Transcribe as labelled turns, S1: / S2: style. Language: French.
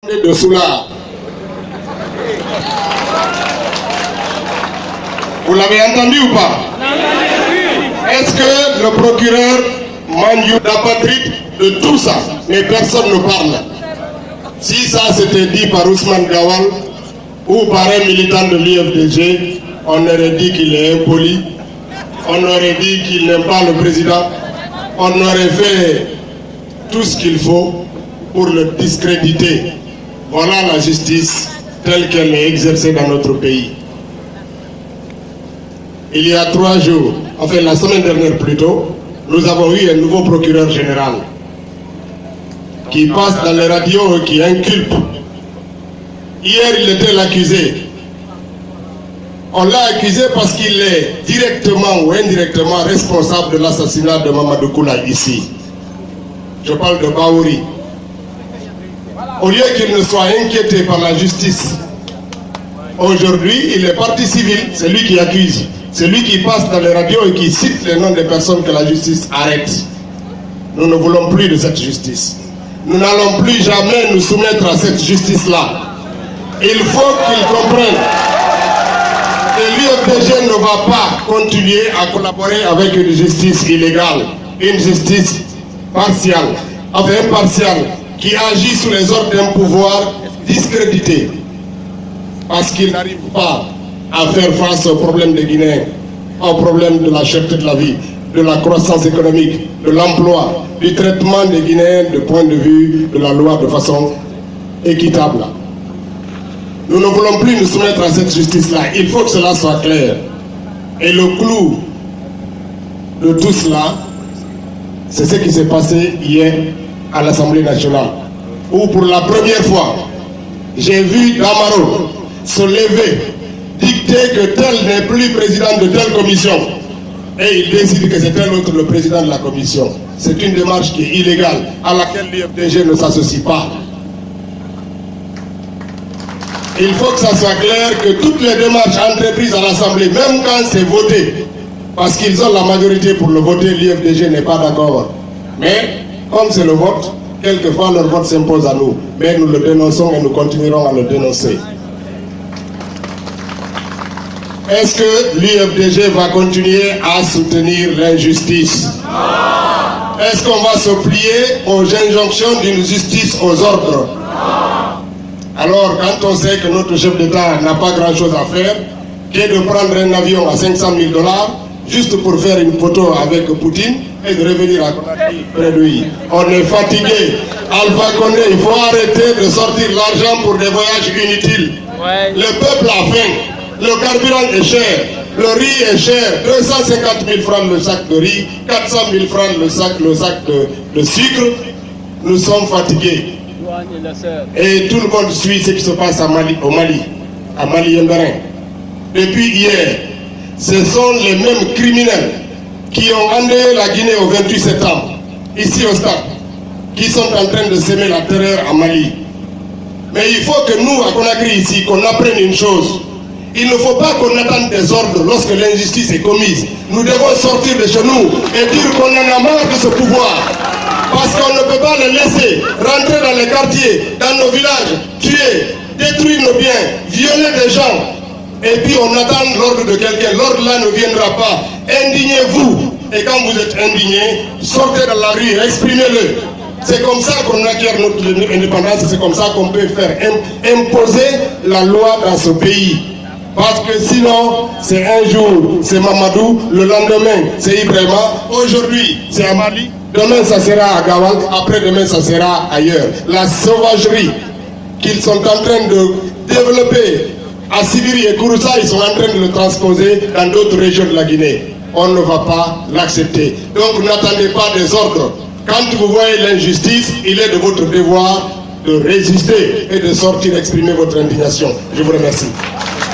S1: de Soula. Vous l'avez entendu ou pas? Est-ce que le procureur Mandiou d'apatride de tout ça, mais personne ne parle? Si ça c'était dit par Ousmane Gawal ou par un militant de l'IFDG, on aurait dit qu'il est impoli, on aurait dit qu'il n'aime pas le président, on aurait fait tout ce qu'il faut pour le discréditer. Voilà la justice telle qu'elle est exercée dans notre pays. Il y a 3 jours, enfin la semaine dernière plutôt, nous avons eu un nouveau procureur général qui passe dans les radios et qui inculpe. Hier, il était l'accusé. On l'a accusé parce qu'il est directement ou indirectement responsable de l'assassinat de Mamadou Koula ici. Je parle de Baouri. Au lieu qu'il ne soit inquiété par la justice, aujourd'hui, il est partie civile, c'est lui qui accuse. C'est lui qui passe dans les radios et qui cite les noms des personnes que la justice arrête. Nous ne voulons plus de cette justice. Nous n'allons plus jamais nous soumettre à cette justice-là. Il faut qu'ils comprennent que l'IFDG ne va pas continuer à collaborer avec une justice illégale, une justice partiale, enfin impartiale, qui agit sous les ordres d'un pouvoir discrédité, parce qu'il n'arrive pas à faire face aux problèmes des Guinéens, aux problèmes de la cherté de la vie, de la croissance économique, de l'emploi, du traitement des Guinéens du point de vue de la loi de façon équitable. Nous ne voulons plus nous soumettre à cette justice-là. Il faut que cela soit clair. Et le clou de tout cela, c'est ce qui s'est passé hier à l'Assemblée nationale, où pour la première fois, j'ai vu Damaro se lever, dicter que tel n'est plus président de telle commission, et il décide que c'est tel autre le président de la commission. C'est une démarche qui est illégale, à laquelle l'IFDG ne s'associe pas. Il faut que ça soit clair que toutes les démarches entreprises à l'Assemblée, même quand c'est voté, parce qu'ils ont la majorité pour le voter, l'IFDG n'est pas d'accord. Mais, comme c'est le vote, quelquefois leur vote s'impose à nous. Mais nous le dénonçons et nous continuerons à le dénoncer. Est-ce que l'IFDG va continuer à soutenir l'injustice? Est-ce qu'on va se plier aux injonctions d'une justice aux ordres? Alors, quand on sait que notre chef d'État n'a pas grand-chose à faire, qu'est de prendre un avion à 500 000 $, juste pour faire une photo avec Poutine et de revenir à Conakry près de lui. On est fatigué. Alpha Condé, il faut arrêter de sortir l'argent pour des voyages inutiles. Le peuple a faim. Le carburant est cher, le riz est cher, 250 000 francs le sac de riz, 400 000 francs le sac de sucre. Nous sommes fatigués. Et tout le monde suit ce qui se passe au Mali, à Mali-Yemberin. Depuis hier, ce sont les mêmes criminels qui ont endeuillé la Guinée au 28 septembre, ici au stade, qui sont en train de semer la terreur à Mali. Mais il faut que nous, à Conakry ici, qu'on apprenne une chose. Il ne faut pas qu'on attende des ordres lorsque l'injustice est commise. Nous devons sortir de chez nous et dire qu'on en a marre de ce pouvoir. Parce qu'on ne peut pas le laisser rentrer dans les quartiers, dans nos villages, tuer, détruire nos biens, violer des gens. Et puis on attend l'ordre de quelqu'un. L'ordre là ne viendra pas. Indignez-vous. Et quand vous êtes indignés, sortez dans la rue, exprimez-le. C'est comme ça qu'on acquiert notre indépendance. C'est comme ça qu'on peut faire imposer la loi dans ce pays. Parce que sinon, c'est un jour, c'est Mamadou, le lendemain, c'est Ibrahima, aujourd'hui, c'est à Mali, demain, ça sera à Gawal, après-demain, ça sera ailleurs. La sauvagerie qu'ils sont en train de développer à Sibiri et Kouroussa, ils sont en train de le transposer dans d'autres régions de la Guinée. On ne va pas l'accepter. Donc, n'attendez pas des ordres. Quand vous voyez l'injustice, il est de votre devoir de résister et de sortir exprimer votre indignation. Je vous remercie.